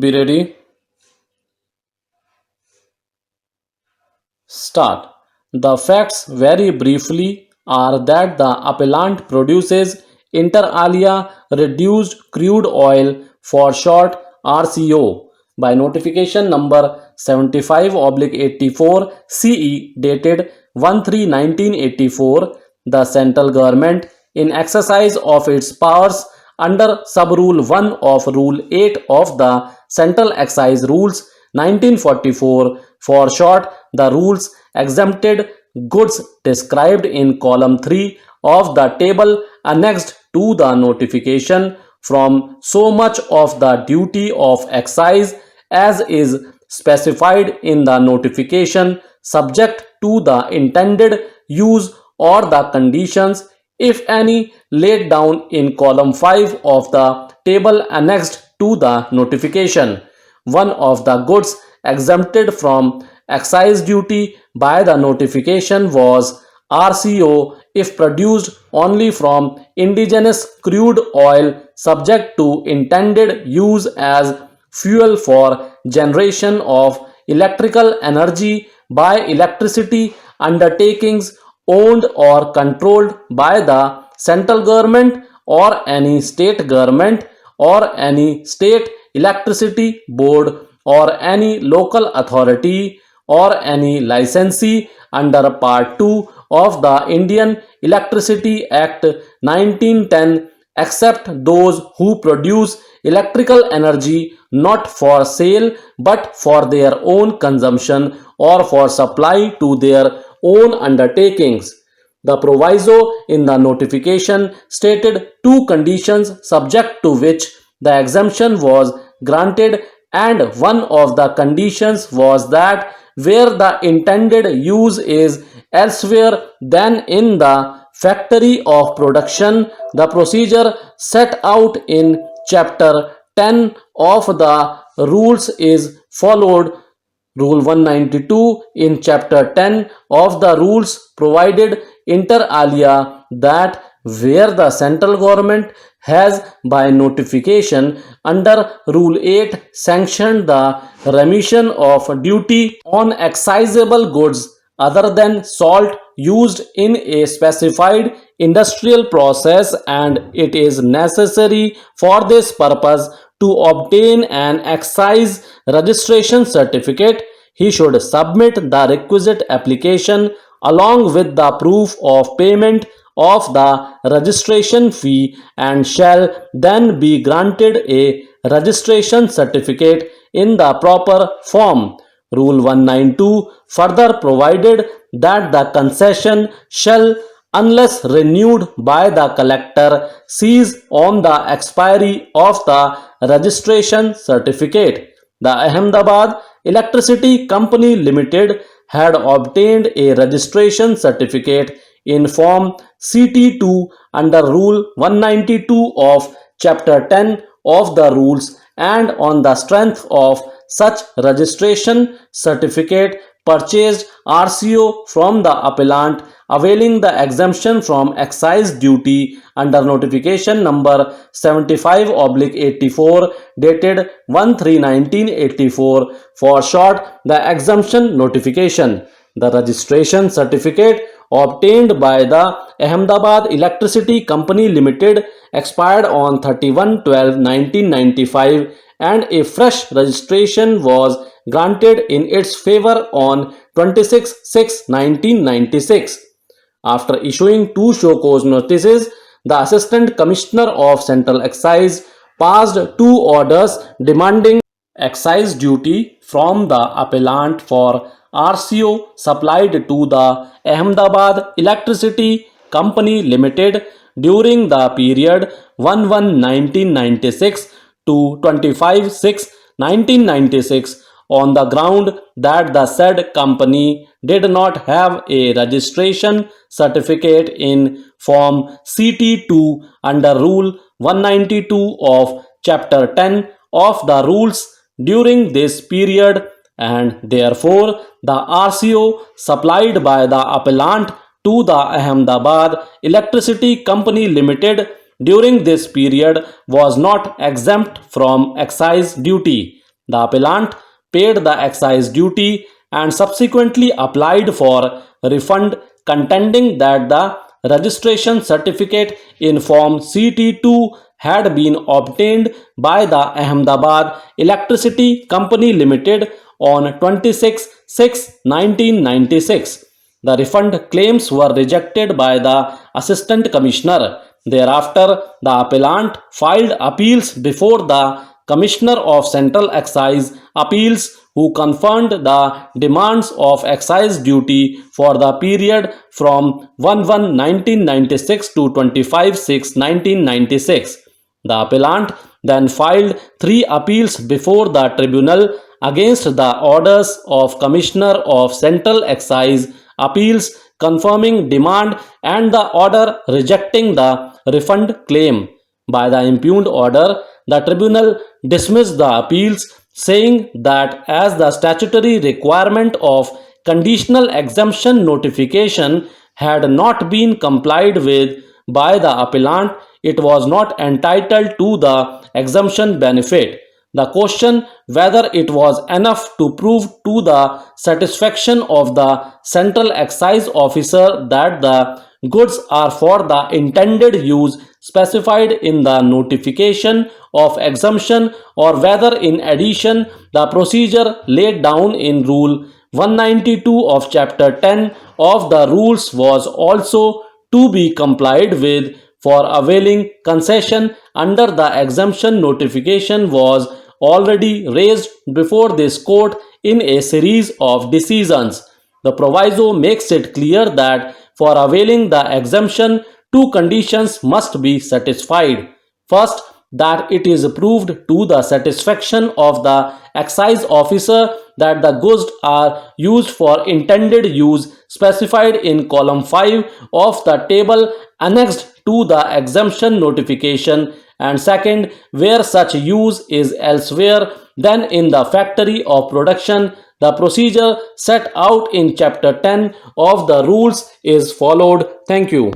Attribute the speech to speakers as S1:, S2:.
S1: Be ready. Start. The facts very briefly are that the appellant produces inter alia reduced crude oil, for short RCO, by notification number 75/84 CE dated 1/3/1984. The central government, in exercise of its powers under sub-rule 1 of Rule 8 of the Central Excise Rules 1944, for short the rules, exempted goods described in column 3 of the table annexed to the notification from so much of the duty of excise as is specified in the notification, subject to the intended use or the conditions, if any, laid down in column 5 of the table annexed to the notification. One of the goods exempted from excise duty by the notification was RCO if produced only from indigenous crude oil, subject to intended use as fuel for generation of electrical energy by electricity undertakings owned or controlled by the central government or any state government or any state electricity board or any local authority or any licensee under Part 2 of the Indian Electricity Act 1910, except those who produce electrical energy not for sale but for their own consumption or for supply to their own undertakings. The proviso in the notification stated two conditions subject to which the exemption was granted, and one of the conditions was that where the intended use is elsewhere than in the factory of production, the procedure set out in Chapter 10 of the rules is followed. Rule 192 in Chapter 10 of the rules provided inter alia that where the central government has by notification under Rule 8 sanctioned the remission of duty on excisable goods other than salt used in a specified industrial process, and it is necessary for this purpose to obtain an excise registration certificate, he should submit the requisite application along with the proof of payment of the registration fee and shall then be granted a registration certificate in the proper form. Rule 192 further provided that the concession shall, unless renewed by the collector, cease on the expiry of the registration certificate. The Ahmedabad Electricity Company Limited had obtained a registration certificate in Form CT2 under Rule 192 of Chapter 10 of the rules, and on the strength of such registration certificate purchased RCO from the appellant, availing the exemption from excise duty under notification number 75/84 dated 1/3/1984, for short the exemption notification. The registration certificate obtained by the Ahmedabad Electricity Company Limited expired on 31/12/1995, and a fresh registration was granted in its favor on 26/6/1996. After issuing two show cause notices, the Assistant Commissioner of Central Excise passed two orders demanding excise duty from the appellant for RCO supplied to the Ahmedabad Electricity Company Limited during the period 1/1/1996 to 25/6/1996, on the ground that the said company did not have a registration certificate in Form CT2 under Rule 192 of Chapter 10 of the rules during this period, and therefore the RCO supplied by the appellant to the Ahmedabad Electricity Company Limited during this period was not exempt from excise duty. The appellant paid the excise duty and subsequently applied for refund, contending that the registration certificate in Form CT2 had been obtained by the Ahmedabad Electricity Company Limited on 26/6/1996. The refund claims were rejected by the Assistant Commissioner. Thereafter, the appellant filed appeals before the Commissioner of Central Excise Appeals, who confirmed the demands of excise duty for the period from 1/1/1996 to 25/6/1996. The appellant then filed 3 appeals before the tribunal against the orders of Commissioner of Central Excise Appeals confirming demand and the order rejecting the refund claim. By the impugned order, the tribunal dismissed the appeals, saying that as the statutory requirement of conditional exemption notification had not been complied with by the appellant, it was not entitled to the exemption benefit. The question whether it was enough to prove to the satisfaction of the Central Excise Officer that the goods are for the intended use specified in the notification of exemption, or whether in addition the procedure laid down in Rule 192 of Chapter 10 of the rules was also to be complied with for availing concession under the exemption notification was already raised before this court in a series of decisions. The proviso makes it clear that for availing the exemption, 2 conditions must be satisfied. First, that it is proved to the satisfaction of the excise officer that the goods are used for intended use specified in column 5 of the table annexed to the exemption notification, and second, where such use is elsewhere than in the factory of production, the procedure set out in Chapter 10 of the rules is followed. Thank you.